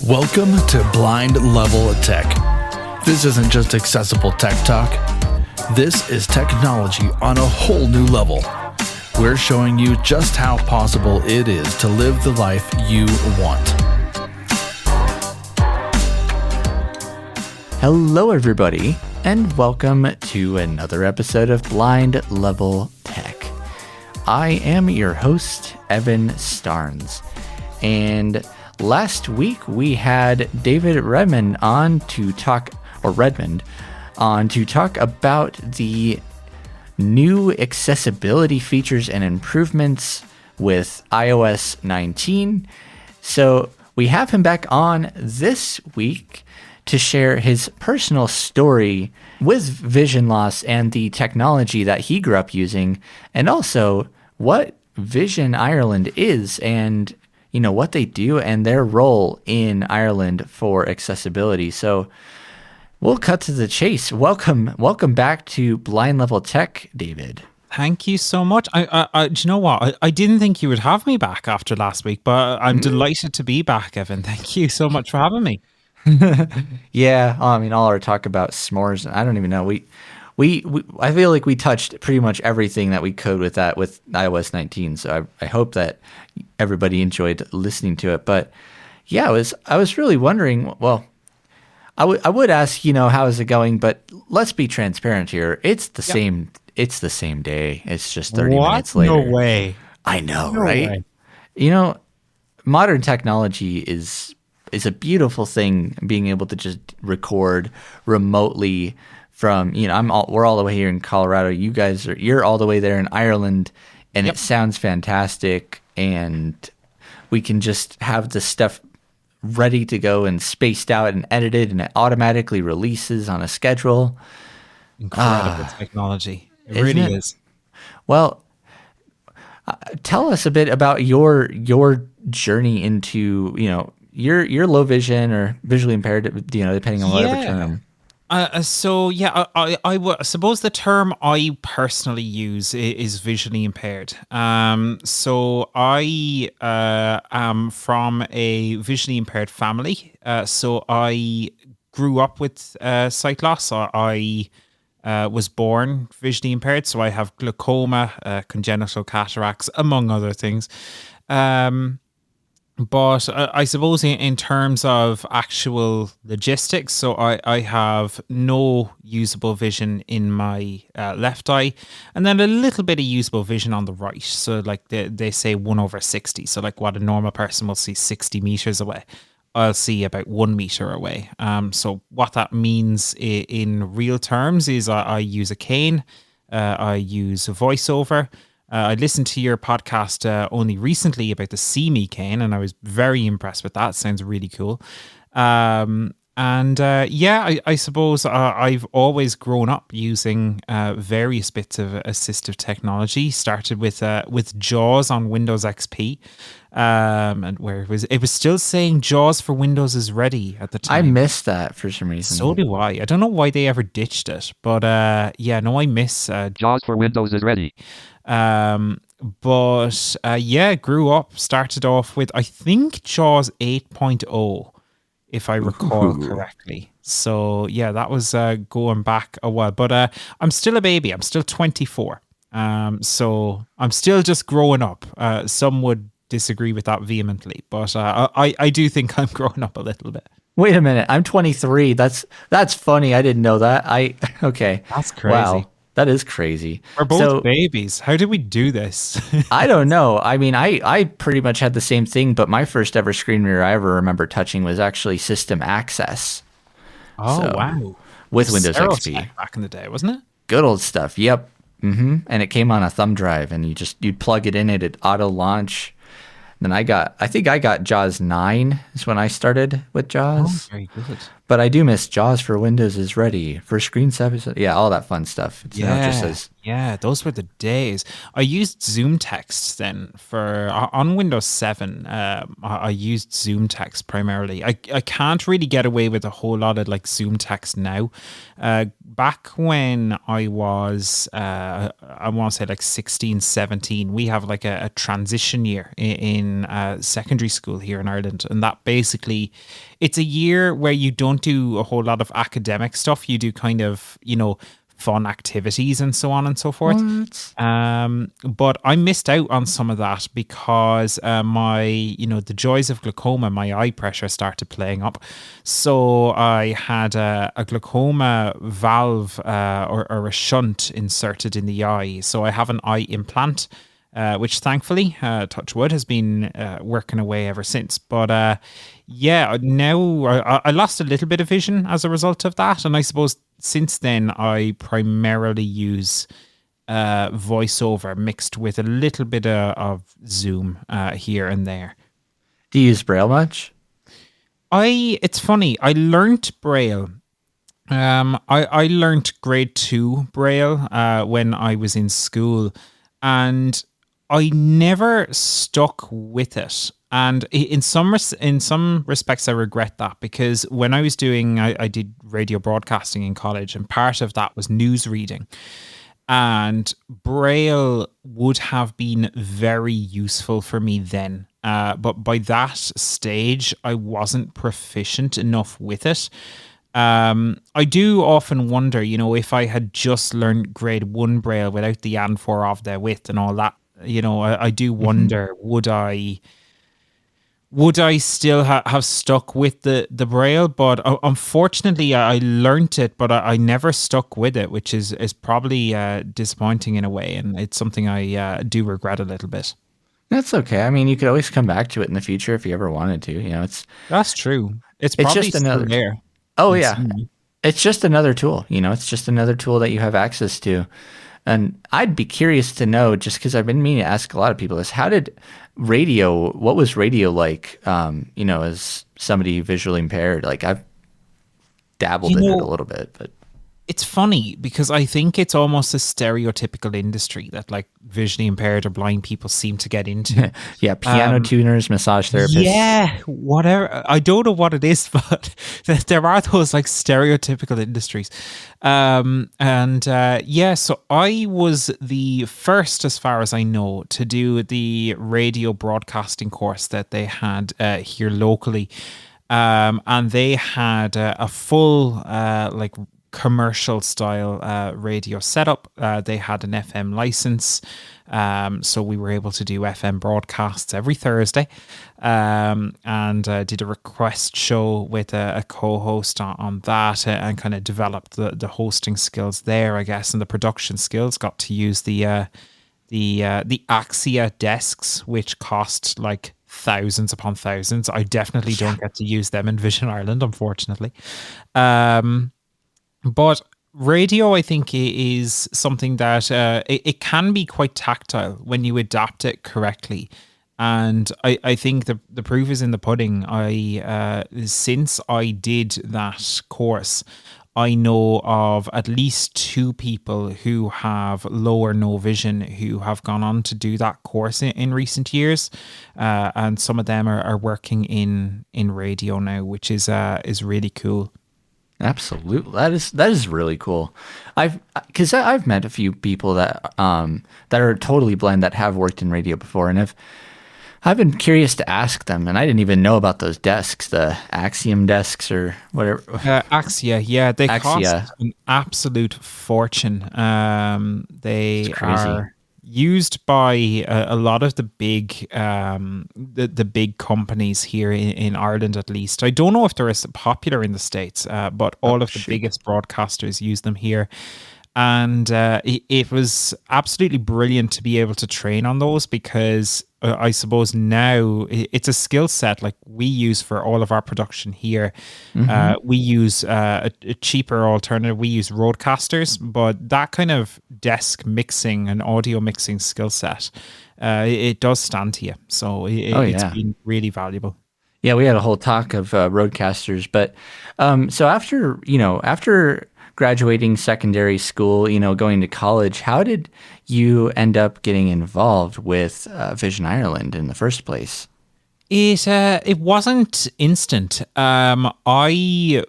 Welcome to Blind Level Tech. This isn't just accessible tech talk. This is technology on a whole new level. We're showing you just how possible it is to live the life you want. Hello, everybody, and welcome to another episode of Blind Level Tech. I am your host, Evan Starnes, and last week we had David Redmond on to talk about the new accessibility features and improvements with iOS 19. So we have him back on this week to share his personal story with vision loss and the technology that he grew up using, and also what Vision Ireland is and what they do and their role in Ireland for accessibility. So we'll cut to the chase. Welcome back to Blind Level Tech, David. Thank you so much. Do you know what? I didn't think you would have me back after last week, but I'm delighted to be back, Evan. Thank you so much for having me. Yeah, all our talk about s'mores, I don't even know. I feel like we touched pretty much everything that we could with that with iOS 19. So I hope that everybody enjoyed listening to it. But yeah, I was really wondering. Well, I would ask, how is it going? But let's be transparent here. It's the same. It's the same day. It's just 30 minutes later. No way. I know, No right? way. Modern technology is a beautiful thing. Being able to just record remotely from, we're all the way here in Colorado. You're all the way there in Ireland, and It sounds fantastic. And we can just have the stuff ready to go and spaced out and edited, and it automatically releases on a schedule. Incredible technology. It really is. Well, tell us a bit about your journey into, you're low vision or visually impaired, depending on whatever term. I suppose the term I personally use is visually impaired. So I am from a visually impaired family. So I grew up with sight loss. I was born visually impaired. So I have glaucoma, congenital cataracts, among other things. But I suppose in terms of actual logistics, so I have no usable vision in my left eye, and then a little bit of usable vision on the right. So like they say 1/60. So like what a normal person will see 60 meters away, I'll see about 1 meter away. So what that means in real terms is I use a cane, I use a voiceover. I listened to your podcast only recently about the See Me cane, and I was very impressed with that. Sounds really cool. I suppose I've always grown up using various bits of assistive technology. Started with JAWS on Windows XP, and where it was still saying JAWS for Windows is ready at the time. I missed that for some reason. So do I. I don't know why they ever ditched it, but I miss JAWS for Windows is ready. Grew up, started off with, I think, JAWS 8.0, if I recall correctly. So yeah, that was going back a while, but I'm still a baby. I'm still 24. So I'm still just growing up. Some would disagree with that vehemently, but I do think I'm growing up a little bit. Wait a minute, I'm 23. That's funny. I didn't know that. Okay. That's crazy. Wow. That is crazy. We're both babies. How did we do this? I don't know. I pretty much had the same thing, but my first ever screen reader I ever remember touching was actually System Access. Oh, wow. With Windows XP. Back in the day, wasn't it? Good old stuff. Yep. And it came on a thumb drive, and you'd plug it in, it'd auto launch. Then I think I got JAWS 9 is when I started with JAWS. Very good. But I do miss JAWS for Windows is ready for screen service. Yeah, all that fun stuff. It's now just says Yeah, those were the days. I used Zoom Text then on Windows 7. I used Zoom Text primarily. I can't really get away with a whole lot of like Zoom Text now. Back when I was, I want to say like 16, 17, we have like a transition year in secondary school here in Ireland. And that basically, it's a year where you don't do a whole lot of academic stuff. You do kind of, fun activities and so on and so forth. But I missed out on some of that because the joys of glaucoma, my eye pressure started playing up. So I had a glaucoma valve or a shunt inserted in the eye. So I have an eye implant, which thankfully, touch wood, has been working away ever since. But now I lost a little bit of vision as a result of that. And I suppose since then, I primarily use voiceover mixed with a little bit of Zoom here and there. Do you use Braille much? It's funny. I learned Braille. I learned grade 2 Braille when I was in school, and I never stuck with it. And in some respects, I regret that, because when I was I did radio broadcasting in college, and part of that was news reading. And Braille would have been very useful for me then. But by that stage, I wasn't proficient enough with it. I do often wonder, if I had just learned grade 1 Braille without the and, for, of, the, with and all that, I do wonder, would I still have stuck with the Braille? But unfortunately, I learnt it, but I never stuck with it, which is probably disappointing in a way. And it's something I do regret a little bit. That's okay. I mean, you could always come back to it in the future if you ever wanted to. That's true. It's probably just another still there. Oh, yeah. It's just another tool. It's just another tool that you have access to. And I'd be curious to know, just because I've been meaning to ask a lot of people this, what was radio like, as somebody visually impaired? Like, I've dabbled in it a little bit, but it's funny because I think it's almost a stereotypical industry that like visually impaired or blind people seem to get into. Yeah, piano tuners, massage therapists. Yeah, whatever. I don't know what it is, but there are those like stereotypical industries. So I was the first, as far as I know, to do the radio broadcasting course that they had here locally. And they had a full commercial style radio setup. They had an FM license, so we were able to do FM broadcasts every Thursday, and did a request show with a co-host on that, and kind of developed the hosting skills there, I guess, and the production skills. Got to use the Axia desks, which cost like thousands upon thousands. I definitely don't get to use them in Vision Ireland, unfortunately. But radio, I think, is something that it can be quite tactile when you adapt it correctly. And I think the proof is in the pudding. Since I did that course, I know of at least 2 people who have low or no vision who have gone on to do that course in recent years. And some of them are working in radio now, which is really cool. Absolutely, that is really cool. Because I've met a few people that are totally blind that have worked in radio before, and I've been curious to ask them, and I didn't even know about those desks, the Axiom desks or whatever. Axia, yeah, they cost an absolute fortune. They are used by a lot of the big the big companies here in Ireland, at least. I don't know if they're as popular in the States, but all of the biggest broadcasters use them here. And it was absolutely brilliant to be able to train on those, because I suppose now it's a skill set like we use for all of our production here. We use a cheaper alternative. We use Roadcasters, but that kind of desk mixing and audio mixing skill set it does stand to you. So Oh, it's yeah. been really valuable. Yeah, we had a whole talk of roadcasters, but so after graduating secondary school, going to college, how did you end up getting involved with Vision Ireland in the first place? It wasn't instant. I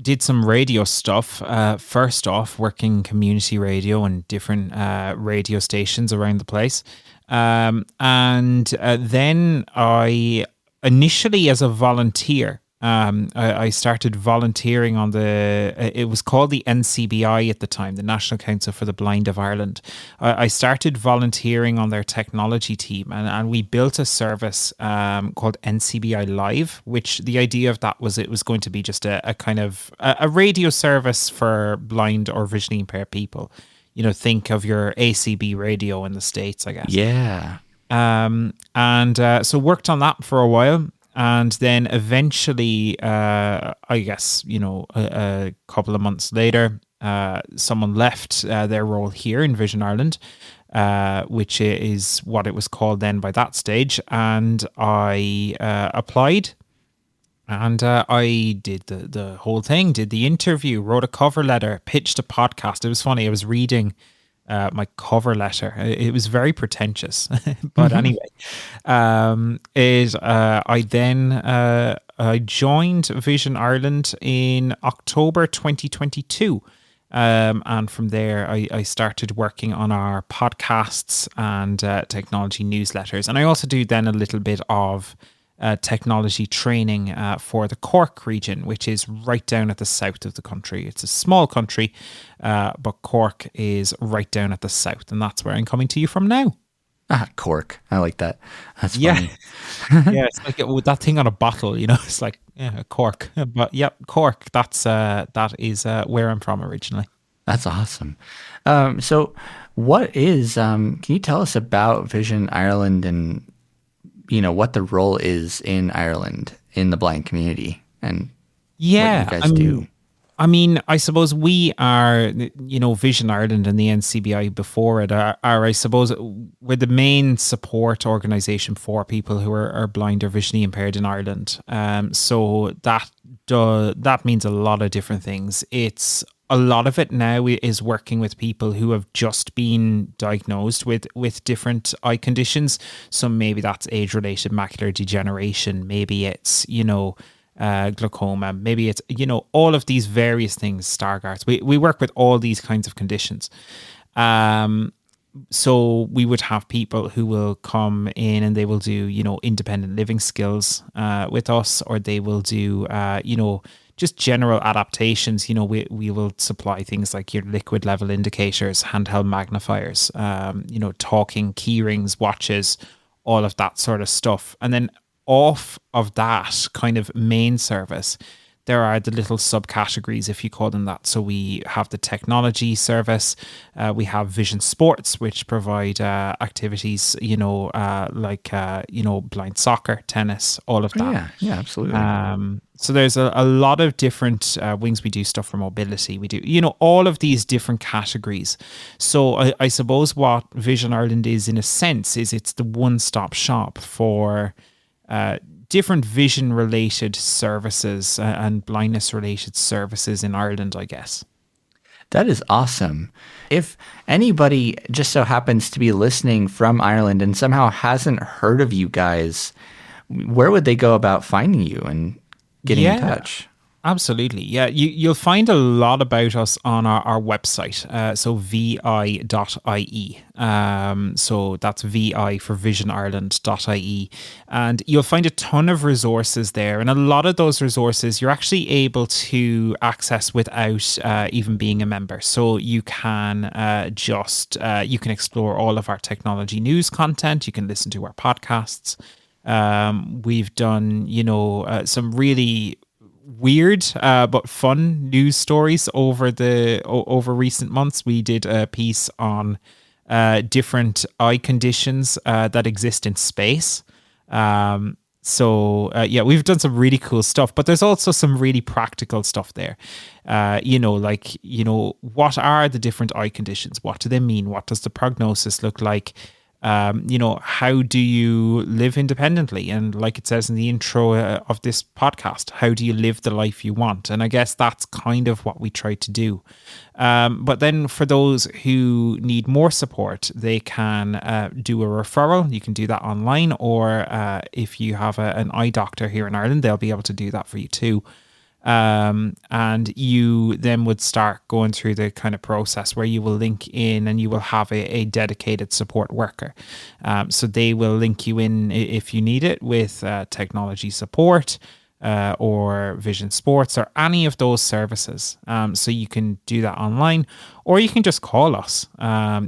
did some radio stuff. First off, working community radio and different radio stations around the place, and then I initially as a volunteer. I started volunteering on it was called the NCBI at the time, the National Council for the Blind of Ireland. I started volunteering on their technology team, and we built a service called NCBI Live, which the idea of that was it was going to be just a kind of a radio service for blind or visually impaired people. Think of your ACB radio in the States, I guess. Yeah. So worked on that for a while. And then eventually, I guess, a couple of months later, someone left their role here in Vision Ireland, which is what it was called then by that stage. And I applied, and I did the whole thing, did the interview, wrote a cover letter, pitched a podcast. It was funny. I was reading my cover letter. It was very pretentious, but anyway, I joined Vision Ireland in October 2022. And from there, I started working on our podcasts and technology newsletters. And I also do then a little bit of technology training for the Cork region, which is right down at the south of the country. It's a small country, but Cork is right down at the south, and that's where I'm coming to you from now. Cork. I like that. That's Yeah. funny. Yeah, it's like with that thing on a bottle, it's like, yeah, Cork. But yep, Cork, that is where I'm from originally. That's awesome. So what is, can you tell us about Vision Ireland and what the role is in Ireland in the blind community and what you guys do? I mean, I suppose we are, Vision Ireland and the NCBI before it are I suppose, we're the main support organisation for people who are blind or visually impaired in Ireland. So that means a lot of different things. A lot of it now is working with people who have just been diagnosed with different eye conditions. So maybe that's age-related macular degeneration. Maybe it's, glaucoma. Maybe it's, all of these various things, Stargardt's. We work with all these kinds of conditions. So we would have people who will come in and they will do, independent living skills with us, or they will do, just general adaptations. We will supply things like your liquid level indicators, handheld magnifiers, talking key rings, watches, all of that sort of stuff. And then off of that kind of main service, there are the little subcategories, if you call them that. So we have the technology service. We have Vision Sports, which provide activities, like blind soccer, tennis, all of that. Yeah, absolutely. So there's a lot of different wings. We do stuff for mobility. We do, all of these different categories. So I suppose what Vision Ireland is, in a sense, is it's the one-stop shop for different vision-related services and blindness-related services in Ireland, I guess. That is awesome. If anybody just so happens to be listening from Ireland and somehow hasn't heard of you guys, where would they go about finding you and getting in touch? Absolutely. Yeah, you'll find a lot about us on our website, so vi.ie. So that's vi for vision-ireland.ie. And you'll find a ton of resources there. And a lot of those resources you're actually able to access without even being a member. So you can you can explore all of our technology news content. You can listen to our podcasts. We've done, some really weird but fun news stories over recent months. We did a piece on different eye conditions that exist in space. We've done some really cool stuff, but there's also some really practical stuff there. What are the different eye conditions? What do they mean? What does the prognosis look like? How do you live independently? And like it says in the intro of this podcast, how do you live the life you want? And I guess that's kind of what we try to do. But then for those who need more support, they can do a referral. You can do that online, or if you have an eye doctor here in Ireland, they'll be able to do that for you too. And you then would start going through the kind of process where you will link in and you will have a dedicated support worker. So they will link you in if you need it with technology support, or Vision Sports or any of those services. So you can do that online, or you can just call us.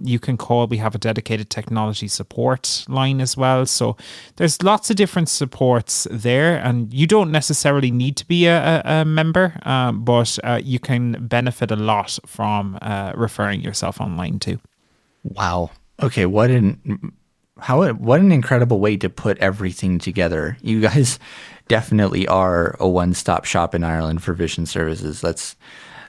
You can call, we have a dedicated technology support line as well. So there's lots of different supports there, and you don't necessarily need to be a member, but you can benefit a lot from referring yourself online too. Wow. Okay, what an incredible way to put everything together. You guys definitely are a one-stop shop in Ireland for vision services. That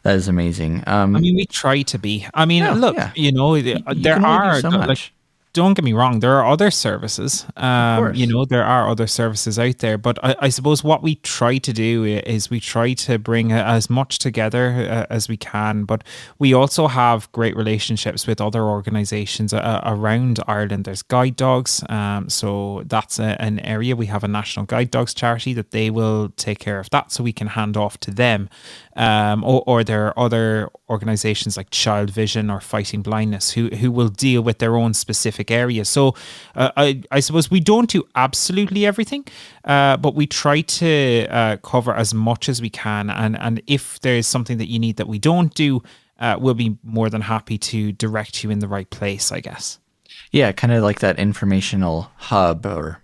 is amazing. We try to be. Look, you there can only are do so much. Don't get me wrong, there are other services. There are other services out there, but I suppose what we try to do is we try to bring as much together as we can, but we also have great relationships with other organizations around Ireland. There's guide dogs, so that's an area. We have a national guide dogs charity that they will take care of that, so we can hand off to them. Or there are other organizations like Child Vision or Fighting Blindness who will deal with their own specific areas. So I suppose we don't do absolutely everything, but we try to cover as much as we can. And if there's something that you need that we don't do, we'll be more than happy to direct you in the right place, I guess. Yeah, kind of like that informational hub, or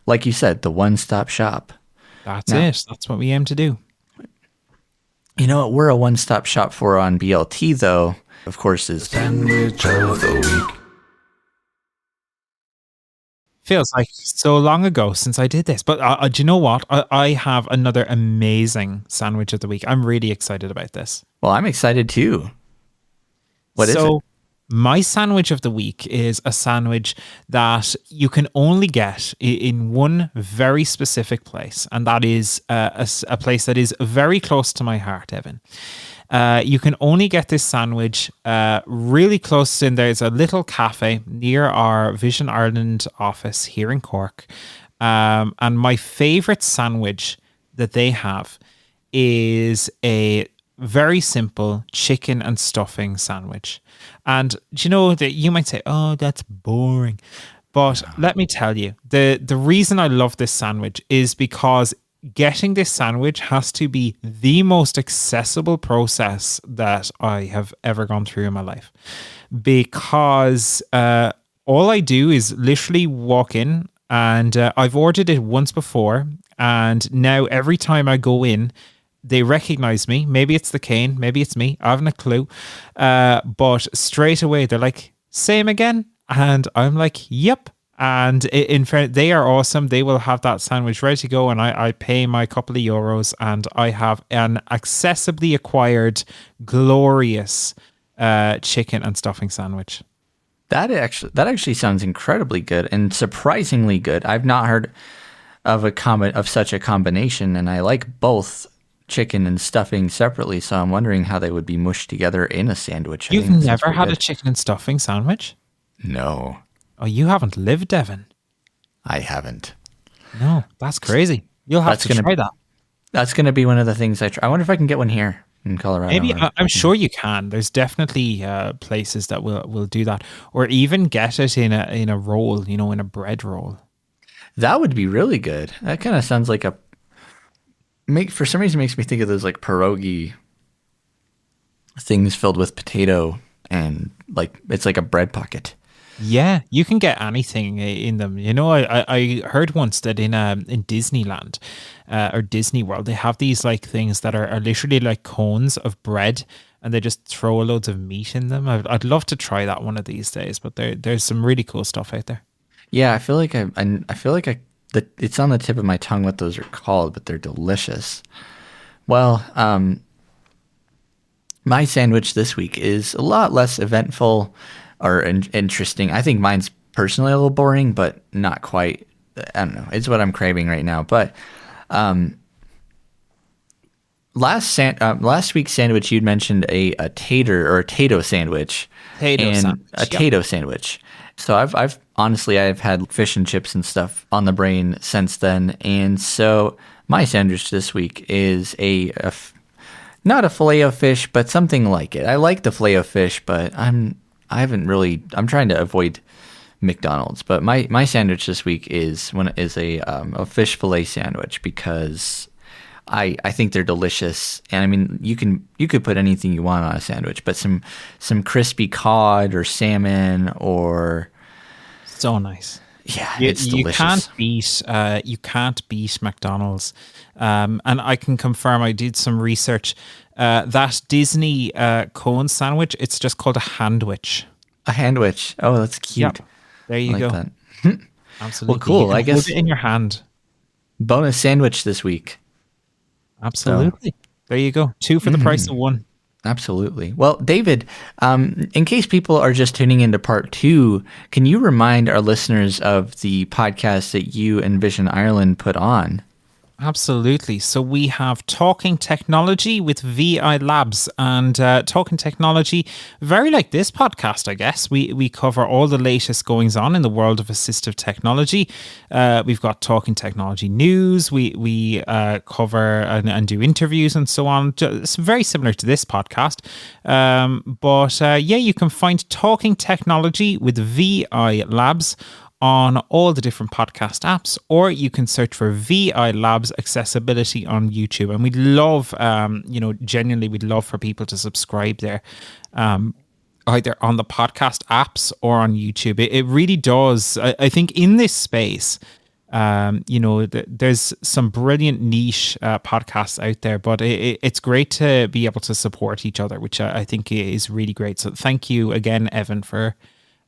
like you said, the one-stop shop. That's it. That's what we aim to do. You know what we're a one-stop shop for on BLT, though, of course, is Sandwich of the Week. Feels like so long ago since I did this, but do you know what? I have another amazing sandwich of the week. I'm really excited about this. Well, I'm excited too. What is it? My sandwich of the week is a sandwich that you can only get in one very specific place, and that is a place that is very close to my heart, Evan. You can only get this sandwich really close in. There's a little cafe near our Vision Ireland office here in Cork. And my favorite sandwich that they have is a very simple chicken and stuffing sandwich. And do you know that you might say, oh, that's boring. But let me tell you, the reason I love this sandwich is because getting this sandwich has to be the most accessible process that I have ever gone through in my life. Because all I do is literally walk in, and I've ordered it once before. And now every time I go in, they recognize me. Maybe it's the cane, maybe it's me. I haven't a clue. But straight away, they're like, same again? And I'm like, yep. And in fact, they are awesome. They will have that sandwich ready to go, and I pay my couple of euros, and I have an accessibly acquired, glorious chicken and stuffing sandwich. That actually sounds incredibly good and surprisingly good. I've not heard of such a combination, and I like both chicken and stuffing separately, so I'm wondering how they would be mushed together in a sandwich. You've never had a chicken and stuffing sandwich? No. Oh, you haven't lived, Evan. I haven't. No, that's crazy. You'll have to try that. That's going to be one of the things I try. I wonder if I can get one here in Colorado. Maybe, I'm sure you can. There's definitely places that will do that, or even get it in a roll, in a bread roll. That would be really good. That kind of sounds like for some reason makes me think of those like pierogi things filled with potato, and like it's like a bread pocket. Yeah, you can get anything in them. I heard once that in Disneyland or Disney World, they have these like things that are literally like cones of bread, and they just throw loads of meat in them. I'd love to try that one of these days, but there's some really cool stuff out there. Yeah, I feel like it's on the tip of my tongue what those are called, but they're delicious. Well, my sandwich this week is a lot less eventful or interesting. I think mine's personally a little boring, but not quite. I don't know. It's what I'm craving right now. But last week's sandwich, you'd mentioned a tater or a tato sandwich. Tato sandwich. So I've honestly had fish and chips and stuff on the brain since then, and so my sandwich this week is not a fillet of fish, but something like it. I like the fillet of fish, but I'm trying to avoid McDonald's. But my sandwich this week is a fish fillet sandwich because I think they're delicious. And I mean, you could put anything you want on a sandwich, but some crispy cod or salmon or so nice. Yeah, it's delicious. You can't beat McDonald's. And I can confirm, I did some research. That Disney cone sandwich, it's just called a handwich. A handwich. Oh, that's cute. Yep. There you go. That. Absolutely. Well, cool. I guess hold it in your hand. Bonus sandwich this week. Absolutely. So, there you go. 2 for the price of 1. Absolutely. Well, David, in case people are just tuning into part 2, can you remind our listeners of the podcast that you and Vision Ireland put on? Absolutely. So we have Talking Technology with VI Labs, and Talking Technology, very like this podcast, I guess. We cover all the latest goings on in the world of assistive technology. We've got Talking Technology news. We cover and do interviews and so on. It's very similar to this podcast. But you can find Talking Technology with VI Labs on all the different podcast apps, or you can search for VI Labs Accessibility on YouTube. And we'd love, genuinely, we'd love for people to subscribe there, either on the podcast apps or on YouTube. It really does. I think in this space, there's some brilliant niche podcasts out there, but it's great to be able to support each other, which I think is really great. So thank you again, Evan, for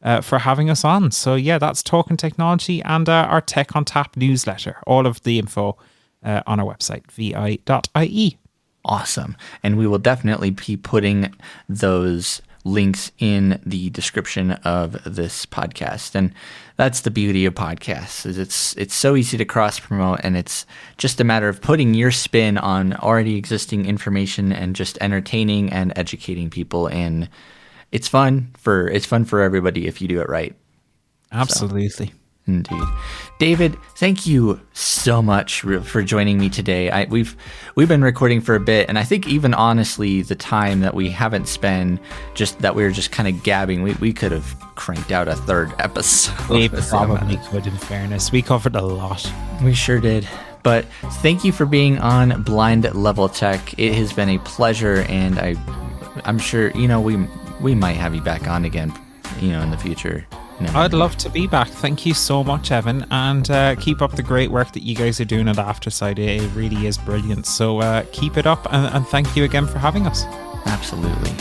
having us on. So yeah, that's Talking Technology and our Tech on Tap newsletter. All of the info on our website, vi.ie. Awesome. And we will definitely be putting those links in the description of this podcast. And that's the beauty of podcasts, is it's so easy to cross promote, and it's just a matter of putting your spin on already existing information and just entertaining and educating people. And it's fun for everybody if you do it right. Absolutely. So, indeed. David, thank you so much for joining me today. We've been recording for a bit, and I think even honestly, the time that we haven't spent that we were just kind of gabbing, we could have cranked out a third episode. We probably could, in fairness. We covered a lot. We sure did. But thank you for being on Blind Level Tech. It has been a pleasure, and I'm sure, we might have you back on again, in the future. I'd love to be back. Thank you so much, Evan, and keep up the great work that you guys are doing at Afterside. It really is brilliant. So keep it up, and thank you again for having us. Absolutely.